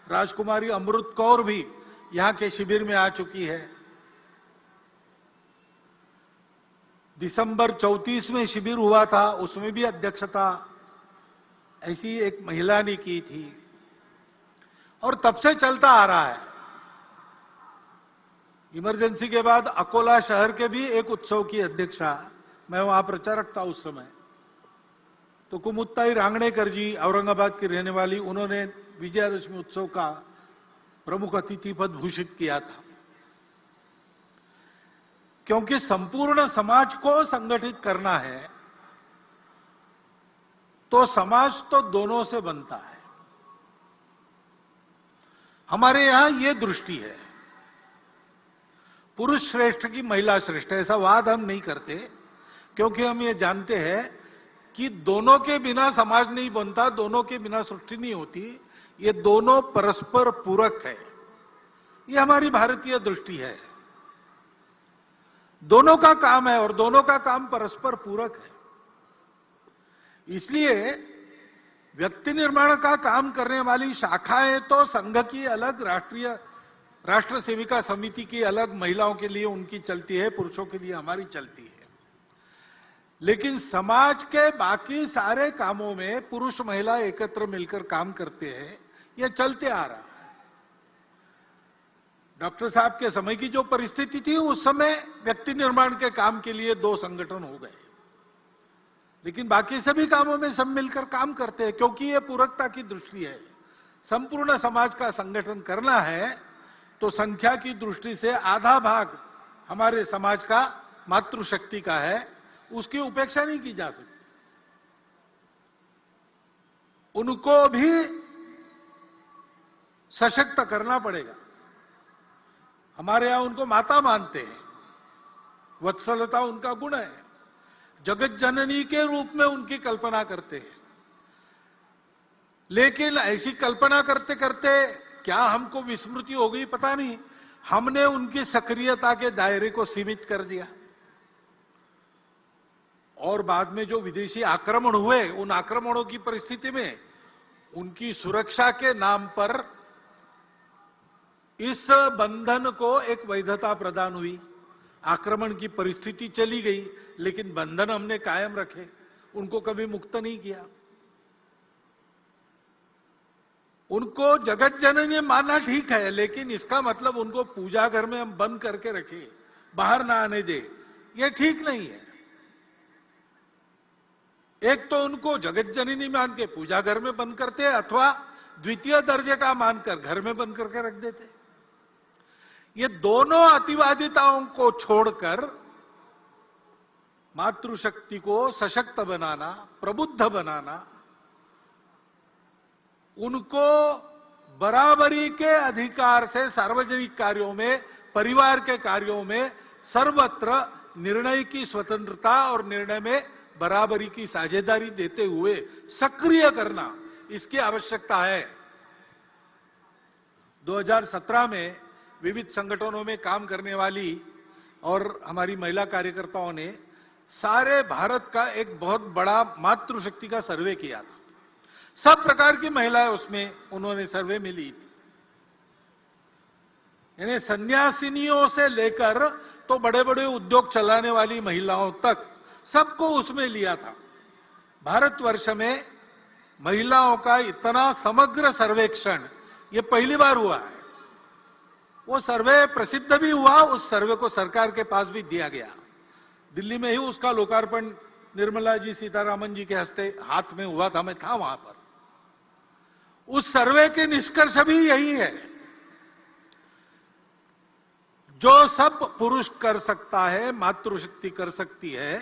राजकुमारी अमृत कौर भी यहां के शिविर में आ चुकी है। दिसंबर 34 में शिविर हुआ था, उसमें भी अध्यक्षता ऐसी एक महिला ने की थी और तब से चलता आ रहा है। इमरजेंसी के बाद अकोला शहर के भी एक उत्सव की अध्यक्षा, मैं वहां प्रचारक था उस समय, तो कुमुत्ताई रांगणेकर जी औरंगाबाद की रहने वाली, उन्होंने विजयादशमी उत्सव का प्रमुख अतिथि पद भूषित किया था। क्योंकि संपूर्ण समाज को संगठित करना है तो समाज तो दोनों से बनता है। हमारे यहां यह दृष्टि है, पुरुष श्रेष्ठ की महिला श्रेष्ठ, ऐसा वाद हम नहीं करते, क्योंकि हम ये जानते हैं कि दोनों के बिना समाज नहीं बनता, दोनों के बिना सृष्टि नहीं होती, ये दोनों परस्पर पूरक है। ये हमारी भारतीय दृष्टि है, दोनों का काम है और दोनों का काम परस्पर पूरक है। इसलिए व्यक्ति निर्माण का काम करने वाली शाखाएं तो संघ की अलग, राष्ट्र सेविका समिति की अलग, महिलाओं के लिए उनकी चलती है, पुरुषों के लिए हमारी चलती है। लेकिन समाज के बाकी सारे कामों में पुरुष महिला एकत्र मिलकर काम करते हैं, यह चलते आ रहा है। डॉक्टर साहब के समय की जो परिस्थिति थी, उस समय व्यक्ति निर्माण के काम के लिए 2 संगठन हो गए, लेकिन बाकी सभी कामों में सब मिलकर काम करते हैं, क्योंकि यह पूरकता की दृष्टि है। संपूर्ण समाज का संगठन करना है तो संख्या की दृष्टि से आधा भाग हमारे समाज का मातृशक्ति का है, उसकी उपेक्षा नहीं की जा सकती। उनको भी सशक्त करना पड़ेगा। हमारे यहां उनको माता मानते हैं, वत्सलता उनका गुण है, जगत जननी के रूप में उनकी कल्पना करते हैं। लेकिन ऐसी कल्पना करते करते क्या हमको विस्मृति हो गई पता नहीं, हमने उनकी सक्रियता के दायरे को सीमित कर दिया। और बाद में जो विदेशी आक्रमण हुए, उन आक्रमणों की परिस्थिति में उनकी सुरक्षा के नाम पर इस बंधन को एक वैधता प्रदान हुई। आक्रमण की परिस्थिति चली गई, लेकिन बंधन हमने कायम रखे, उनको कभी मुक्त नहीं किया। उनको जगत जननी मानना ठीक है, लेकिन इसका मतलब उनको पूजा घर में हम बंद करके रखे, बाहर ना आने दे, यह ठीक नहीं है। एक तो उनको जगत जननी मान के पूजा घर में बंद करते, अथवा द्वितीय दर्जे का मानकर घर में बंद करके रख देते। ये दोनों अतिवादिताओं को छोड़कर मातृशक्ति को सशक्त बनाना, प्रबुद्ध बनाना, उनको बराबरी के अधिकार से सार्वजनिक कार्यों में, परिवार के कार्यों में सर्वत्र निर्णय की स्वतंत्रता और निर्णय में बराबरी की साझेदारी देते हुए सक्रिय करना, इसकी आवश्यकता है। 2017 में विविध संगठनों में काम करने वाली और हमारी महिला कार्यकर्ताओं ने सारे भारत का एक बहुत बड़ा मातृशक्ति का सर्वे किया था। सब प्रकार की महिलाएं उसमें उन्होंने सर्वे में ली थी, यानी सन्यासिनियों से लेकर तो बड़े बड़े उद्योग चलाने वाली महिलाओं तक सबको उसमें लिया था। भारतवर्ष में महिलाओं का इतना समग्र सर्वेक्षण ये पहली बार हुआ है। वो सर्वे प्रसिद्ध भी हुआ, उस सर्वे को सरकार के पास भी दिया गया। दिल्ली में ही उसका लोकार्पण निर्मला जी सीतारामन जी के हस्ते हाथ में हुआ था, मैं था वहां पर। उस सर्वे के निष्कर्ष भी यही है, जो सब पुरुष कर सकता है मातृशक्ति कर सकती है।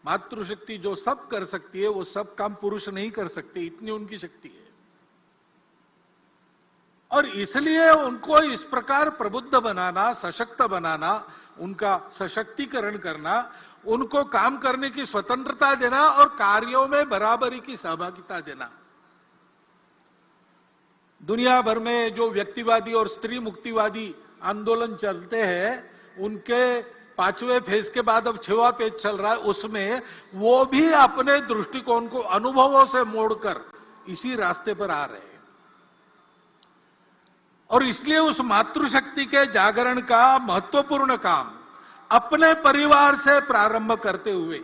मातृशक्ति जो सब कर सकती है वो सब काम पुरुष नहीं कर सकते, इतनी उनकी शक्ति है। और इसलिए उनको इस प्रकार प्रबुद्ध बनाना, सशक्त बनाना, उनका सशक्तिकरण करना, उनको काम करने की स्वतंत्रता देना और कार्यों में बराबरी की सहभागिता देना। दुनिया भर में जो व्यक्तिवादी और स्त्री मुक्तिवादी आंदोलन चलते हैं, उनके 5वें फेज के बाद अब 6वां फेज चल रहा है, उसमें वो भी अपने दृष्टिकोण को अनुभवों से मोड़कर इसी रास्ते पर आ रहे हैं। और इसलिए उस मातृशक्ति के जागरण का महत्वपूर्ण काम अपने परिवार से प्रारंभ करते हुए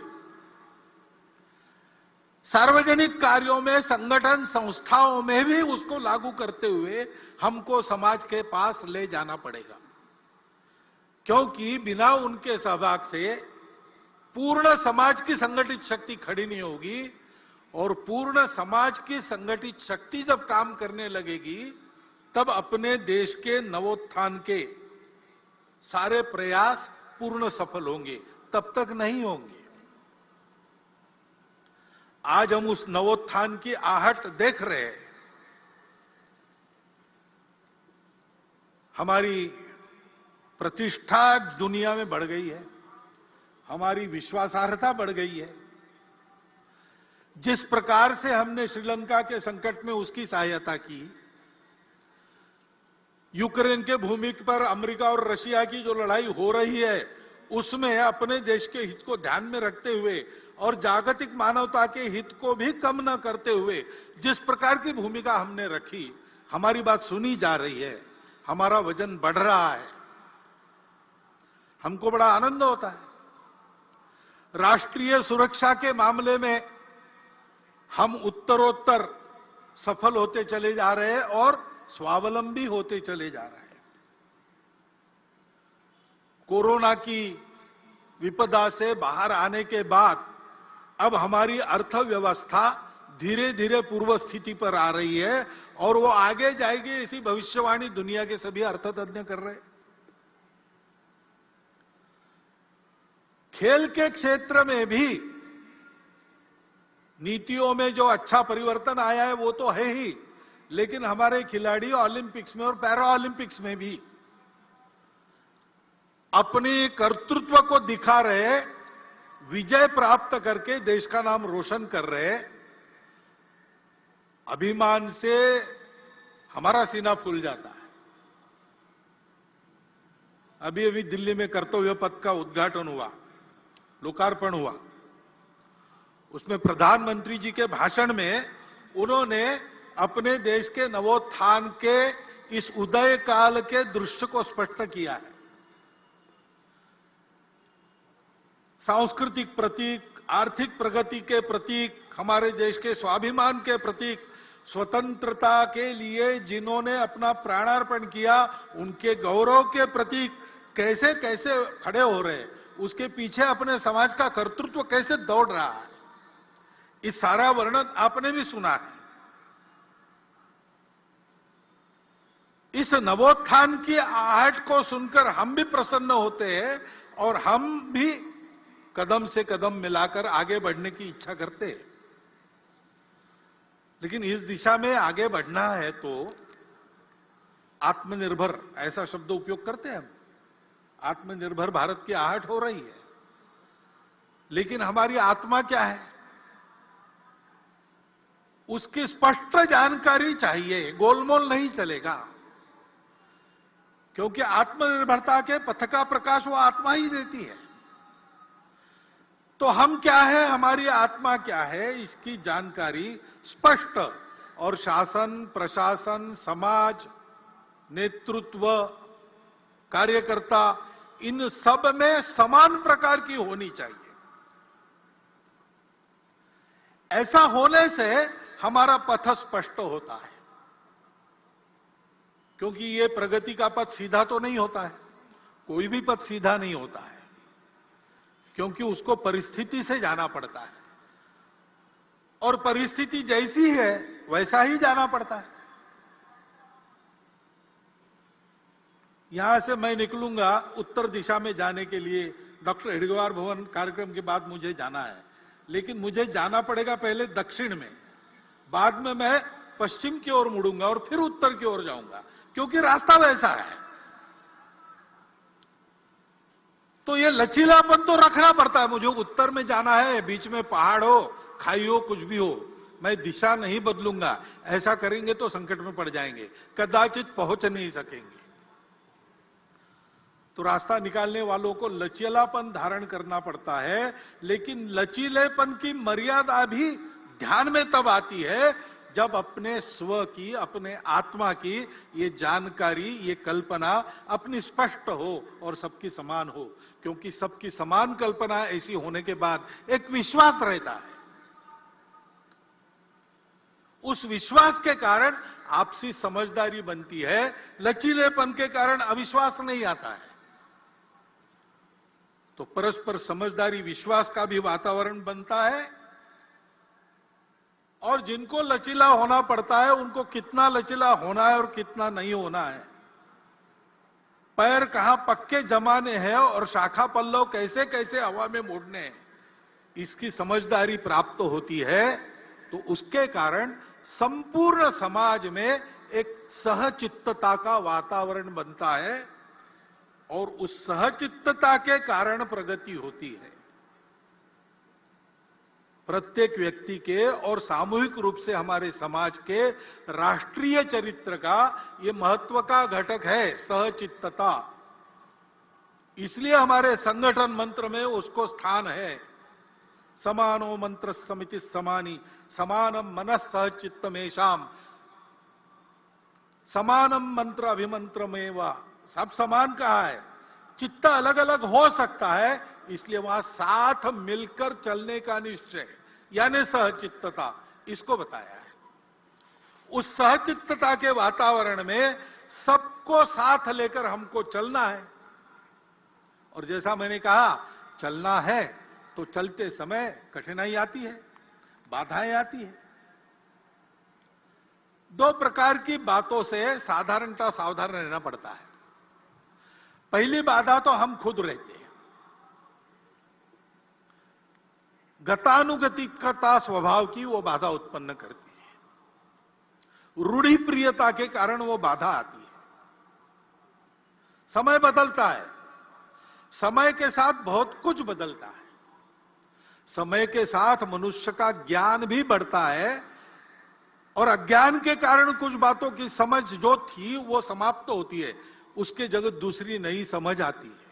सार्वजनिक कार्यों में, संगठन संस्थाओं में भी उसको लागू करते हुए हमको समाज के पास ले जाना पड़ेगा, क्योंकि बिना उनके सहभाग से पूर्ण समाज की संगठित शक्ति खड़ी नहीं होगी। और पूर्ण समाज की संगठित शक्ति जब काम करने लगेगी, तब अपने देश के नवोत्थान के सारे प्रयास पूर्ण सफल होंगे, तब तक नहीं होंगे। आज हम उस नवोत्थान की आहट देख रहे हैं। हमारी प्रतिष्ठा दुनिया में बढ़ गई है, हमारी विश्वासार्हता बढ़ गई है। जिस प्रकार से हमने श्रीलंका के संकट में उसकी सहायता की, यूक्रेन के भूमि पर अमेरिका और रशिया की जो लड़ाई हो रही है, उसमें अपने देश के हित को ध्यान में रखते हुए और जागतिक मानवता के हित को भी कम न करते हुए जिस प्रकार की भूमिका हमने रखी, हमारी बात सुनी जा रही है, हमारा वजन बढ़ रहा है, हमको बड़ा आनंद होता है। राष्ट्रीय सुरक्षा के मामले में हम उत्तरोत्तर सफल होते चले जा रहे हैं और स्वावलंबी होते चले जा रहे हैं। कोरोना की विपदा से बाहर आने के बाद अब हमारी अर्थव्यवस्था धीरे धीरे पूर्व स्थिति पर आ रही है और वो आगे जाएगी, ऐसी भविष्यवाणी दुनिया के सभी अर्थतज्ञ कर रहे हैं। खेल के क्षेत्र में भी नीतियों में जो अच्छा परिवर्तन आया है वो तो है ही, लेकिन हमारे खिलाड़ी ओलंपिक्स में और पैरा ओलंपिक्स में भी अपनी कर्तृत्व को दिखा रहे, विजय प्राप्त करके देश का नाम रोशन कर रहे। अभिमान से हमारा सीना फूल जाता है। अभी अभी दिल्ली में कर्तव्य पथ का उद्घाटन हुआ, लोकार्पण हुआ। उसमें प्रधानमंत्री जी के भाषण में उन्होंने अपने देश के नवोत्थान के इस उदय काल के दृश्य को स्पष्ट किया है। सांस्कृतिक प्रतीक, आर्थिक प्रगति के प्रतीक, हमारे देश के स्वाभिमान के प्रतीक, स्वतंत्रता के लिए जिन्होंने अपना प्राणार्पण किया, उनके गौरव के प्रतीक कैसे कैसे खड़े हो रहे, उसके पीछे अपने समाज का कर्तृत्व कैसे दौड़ रहा है, इस सारा वर्णन आपने भी सुना है। इस नवोत्थान की आहट को सुनकर हम भी प्रसन्न होते हैं और हम भी कदम से कदम मिलाकर आगे बढ़ने की इच्छा करते हैं। लेकिन इस दिशा में आगे बढ़ना है तो आत्मनिर्भर ऐसा शब्द उपयोग करते हैं हम। आत्मनिर्भर भारत की आहट हो रही है, लेकिन हमारी आत्मा क्या है उसकी स्पष्ट जानकारी चाहिए, गोलमोल नहीं चलेगा। क्योंकि आत्मनिर्भरता के पथ का प्रकाश वो आत्मा ही देती है। तो हम क्या है, हमारी आत्मा क्या है, इसकी जानकारी स्पष्ट और शासन, प्रशासन, समाज, नेतृत्व, कार्यकर्ता, इन सब में समान प्रकार की होनी चाहिए। ऐसा होने से हमारा पथ स्पष्ट होता है, क्योंकि ये प्रगति का पथ सीधा तो नहीं होता है, कोई भी पथ सीधा नहीं होता है, क्योंकि उसको परिस्थिति से जाना पड़ता है और परिस्थिति जैसी है वैसा ही जाना पड़ता है। यहां से मैं निकलूंगा उत्तर दिशा में जाने के लिए, डॉक्टर हेडगेवार भवन कार्यक्रम के बाद मुझे जाना है, लेकिन मुझे जाना पड़ेगा पहले दक्षिण में, बाद में मैं पश्चिम की ओर मुड़ूंगा और फिर उत्तर की ओर जाऊंगा, क्योंकि रास्ता वैसा है। तो ये लचीलापन तो रखना पड़ता है। मुझे उत्तर में जाना है, बीच में पहाड़ हो, खाई हो, कुछ भी हो, मैं दिशा नहीं बदलूंगा। ऐसा करेंगे तो संकट में पड़ जाएंगे, कदाचित पहुंच नहीं सकेंगे। तो रास्ता निकालने वालों को लचीलापन धारण करना पड़ता है, लेकिन लचीलेपन की मर्यादा भी ध्यान में तब आती है जब अपने स्व की, अपने आत्मा की ये जानकारी, ये कल्पना अपनी स्पष्ट हो और सबकी समान हो। क्योंकि सबकी समान कल्पना ऐसी होने के बाद एक विश्वास रहता है। उस विश्वास के कारण आपसी समझदारी बनती है, लचीलेपन के कारण अविश्वास नहीं आता है। तो परस्पर समझदारी, विश्वास का भी वातावरण बनता है। और जिनको लचीला होना पड़ता है, उनको कितना लचीला होना है और कितना नहीं होना है, पैर कहां पक्के जमाने हैं और शाखा पल्लव कैसे कैसे हवा में मोड़ने हैं, इसकी समझदारी प्राप्त होती है। तो उसके कारण संपूर्ण समाज में एक सहचित्तता का वातावरण बनता है और उस सहचित्तता के कारण प्रगति होती है। प्रत्येक व्यक्ति के और सामूहिक रूप से हमारे समाज के राष्ट्रीय चरित्र का ये महत्व का घटक है, सहचित्तता। इसलिए हमारे संगठन मंत्र में उसको स्थान है। समानो मंत्र समिति समानी, समानम मनः सहचित्तमेशाम, समानम मंत्र अभिमंत्रमेवा। सब समान कहा है, चित्त अलग अलग हो सकता है, इसलिए वहां साथ मिलकर चलने का निश्चय यानी सहचित्तता, इसको बताया है। उस सहचित्तता के वातावरण में सबको साथ लेकर हमको चलना है। और जैसा मैंने कहा, चलना है तो चलते समय कठिनाई आती है, बाधाएं आती है। दो प्रकार की बातों से साधारणतः सावधान रहना पड़ता है। पहली बाधा तो हम खुद रहते हैं। गतानुगतिकता स्वभाव की वो बाधा उत्पन्न करती है। रूढ़ि प्रियता के कारण वो बाधा आती है। समय बदलता है, समय के साथ बहुत कुछ बदलता है। समय के साथ मनुष्य का ज्ञान भी बढ़ता है और अज्ञान के कारण कुछ बातों की समझ जो थी वो समाप्त होती है, उसके जगह दूसरी नई समझ आती है।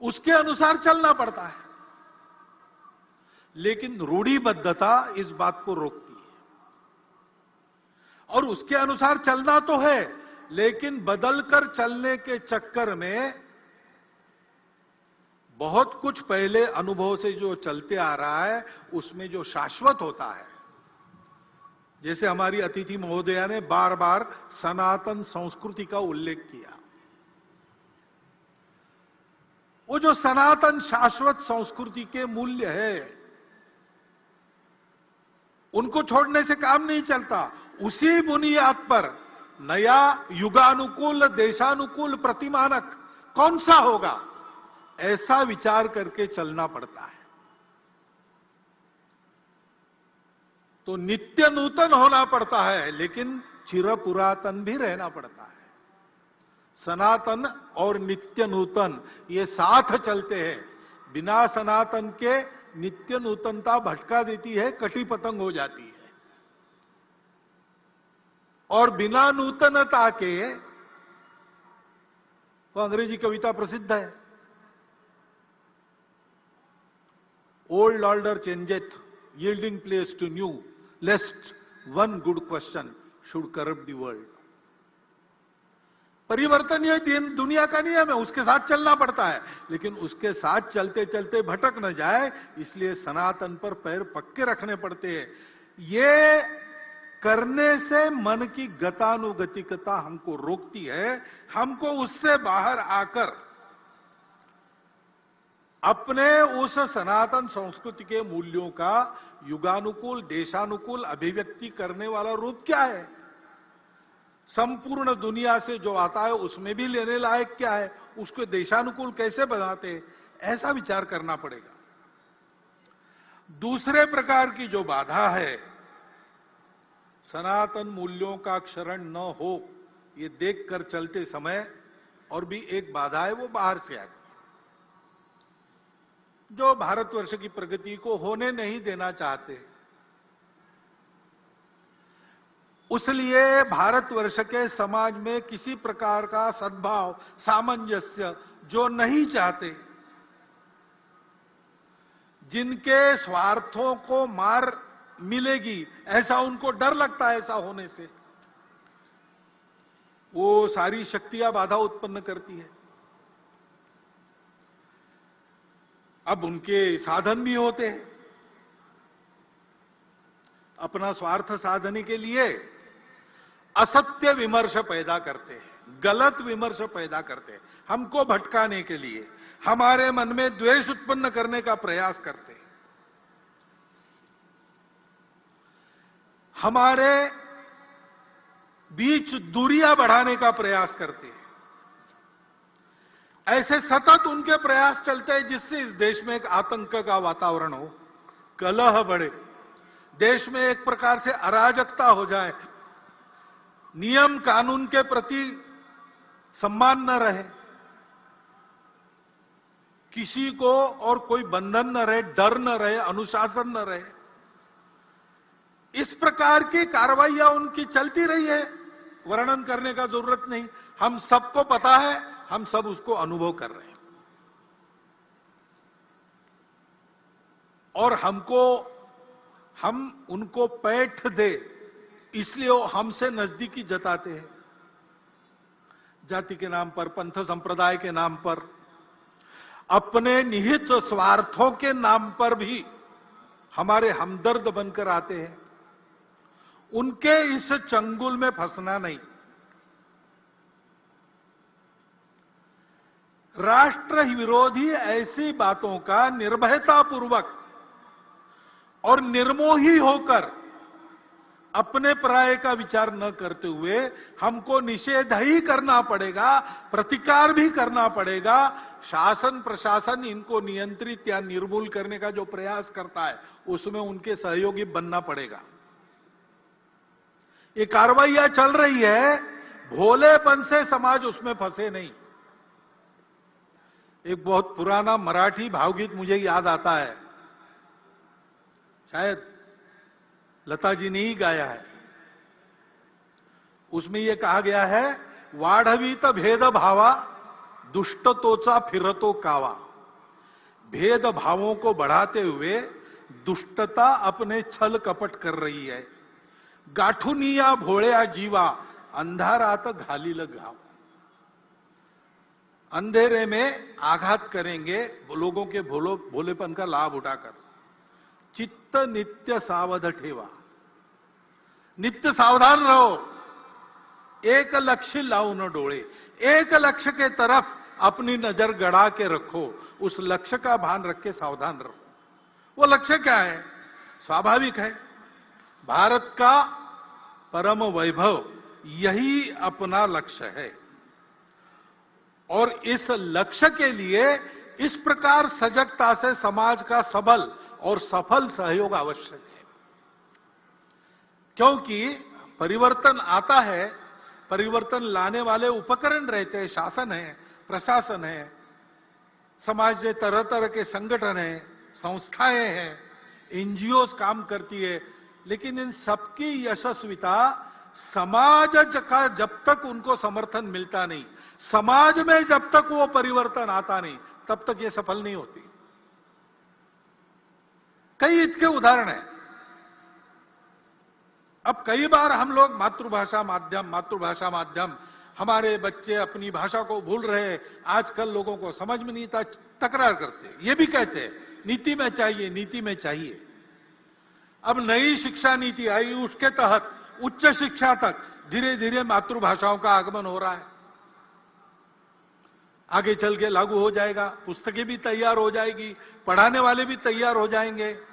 उसके अनुसार चलना पड़ता है। लेकिन रूढ़िबद्धता इस बात को रोकती है। और उसके अनुसार चलना तो है, लेकिन बदलकर चलने के चक्कर में बहुत कुछ पहले अनुभव से जो चलते आ रहा है उसमें जो शाश्वत होता है, जैसे हमारी अतिथि महोदया ने बार बार सनातन संस्कृति का उल्लेख किया, वो जो सनातन शाश्वत संस्कृति के मूल्य है उनको छोड़ने से काम नहीं चलता। उसी बुनियाद पर नया युगानुकूल, देशानुकूल प्रतिमानक कौन सा होगा, ऐसा विचार करके चलना पड़ता है। तो नित्य नूतन होना पड़ता है, लेकिन चिर पुरातन भी रहना पड़ता है। सनातन और नित्य नूतन ये साथ चलते हैं। बिना सनातन के नित्य नूतनता भटका देती है, कटी पतंग हो जाती है। और बिना नूतनता के, तो अंग्रेजी कविता प्रसिद्ध है, old order changeth, yielding place to new, lest one good question should corrupt the world. परिवर्तन ये दुनिया का नियम है, उसके साथ चलना पड़ता है, लेकिन उसके साथ चलते चलते भटक न जाए, इसलिए सनातन पर पैर पक्के रखने पड़ते हैं। ये करने से मन की गतानुगतिकता हमको रोकती है। हमको उससे बाहर आकर अपने उस सनातन संस्कृति के मूल्यों का युगानुकूल, देशानुकूल अभिव्यक्ति करने वाला रूप क्या है, संपूर्ण दुनिया से जो आता है उसमें भी लेने लायक क्या है, उसको देशानुकूल कैसे बनाते हैं, ऐसा विचार करना पड़ेगा। दूसरे प्रकार की जो बाधा है, सनातन मूल्यों का क्षरण न हो, ये देखकर चलते समय और भी एक बाधा है, वो बाहर से आती है, जो भारतवर्ष की प्रगति को होने नहीं देना चाहते। उसलिए भारतवर्ष के समाज में किसी प्रकार का सद्भाव, सामंजस्य जो नहीं चाहते, जिनके स्वार्थों को मार मिलेगी, ऐसा उनको डर लगता है। ऐसा होने से वो सारी शक्तियां बाधा उत्पन्न करती है। अब उनके साधन भी होते हैं, अपना स्वार्थ साधने के लिए असत्य विमर्श पैदा करते हैं, गलत विमर्श पैदा करते हैं, हमको भटकाने के लिए, हमारे मन में द्वेष उत्पन्न करने का प्रयास करते हैं, हमारे बीच दूरियां बढ़ाने का प्रयास करते हैं। ऐसे सतत उनके प्रयास चलते हैं जिससे इस देश में एक आतंक का वातावरण हो, कलह बढ़े, देश में एक प्रकार से अराजकता हो जाए, नियम कानून के प्रति सम्मान न रहे, किसी को और कोई बंधन न रहे, डर न रहे, अनुशासन न रहे। इस प्रकार की कार्रवाइयां उनकी चलती रही है, वर्णन करने का जरूरत नहीं, हम सबको पता है, हम सब उसको अनुभव कर रहे हैं। और हम उनको पैठ दे इसलिए वो हमसे नजदीकी जताते हैं। जाति के नाम पर, पंथ संप्रदाय के नाम पर, अपने निहित स्वार्थों के नाम पर भी हमारे हमदर्द बनकर आते हैं। उनके इस चंगुल में फंसना नहीं। राष्ट्र विरोधी ऐसी बातों का निर्भयतापूर्वक और निर्मोही होकर अपने पराये का विचार न करते हुए हमको निषेध ही करना पड़ेगा, प्रतिकार भी करना पड़ेगा। शासन प्रशासन इनको नियंत्रित या निर्मूल करने का जो प्रयास करता है उसमें उनके सहयोगी बनना पड़ेगा। ये कार्रवाइयां चल रही है, भोलेपन से समाज उसमें फंसे नहीं। एक बहुत पुराना मराठी भावगीत मुझे याद आता है, शायद लता जी ने ही गाया है। उसमें यह कहा गया है, वाढवीत भेदभावा दुष्टतोचा फिरतो कावा। भेदभावों को बढ़ाते हुए दुष्टता अपने छल कपट कर रही है। गाठुनिया भोळ्या जीवा अंधारात घालील घाव। अंधेरे में आघात करेंगे लोगों के भोलेपन का लाभ उठाकर। चित्त नित्य सावध ठेवा, नित्य सावधान रहो, एक लक्ष्य लाओ न डोळे। एक लक्ष्य के तरफ अपनी नजर गड़ा के रखो, उस लक्ष्य का भान रख के सावधान रहो। वो लक्ष्य क्या है? स्वाभाविक है, भारत का परम वैभव यही अपना लक्ष्य है। और इस लक्ष्य के लिए इस प्रकार सजगता से समाज का सबल और सफल सहयोग आवश्यक है। क्योंकि परिवर्तन आता है, परिवर्तन लाने वाले उपकरण रहते हैं, शासन है, प्रशासन है, समाज में तरह तरह के संगठन है, संस्थाएं हैं, एनजीओ काम करती है। लेकिन इन सबकी यशस्विता समाज का जब तक उनको समर्थन मिलता नहीं, समाज में जब तक वो परिवर्तन आता नहीं, तब तक ये सफल नहीं होती। कई इसके उदाहरण हैं। अब कई बार हम लोग मातृभाषा माध्यम, हमारे बच्चे अपनी भाषा को भूल रहे, आजकल लोगों को समझ में नहीं था, तकरार करते, ये भी कहते हैं नीति में चाहिए, नीति में चाहिए। अब नई शिक्षा नीति आई, उसके तहत उच्च शिक्षा तक धीरे धीरे मातृभाषाओं का आगमन हो रहा है। आगे चल के लागू हो जाएगा, पुस्तकें भी तैयार हो जाएगी, पढ़ाने वाले भी तैयार हो जाएंगे।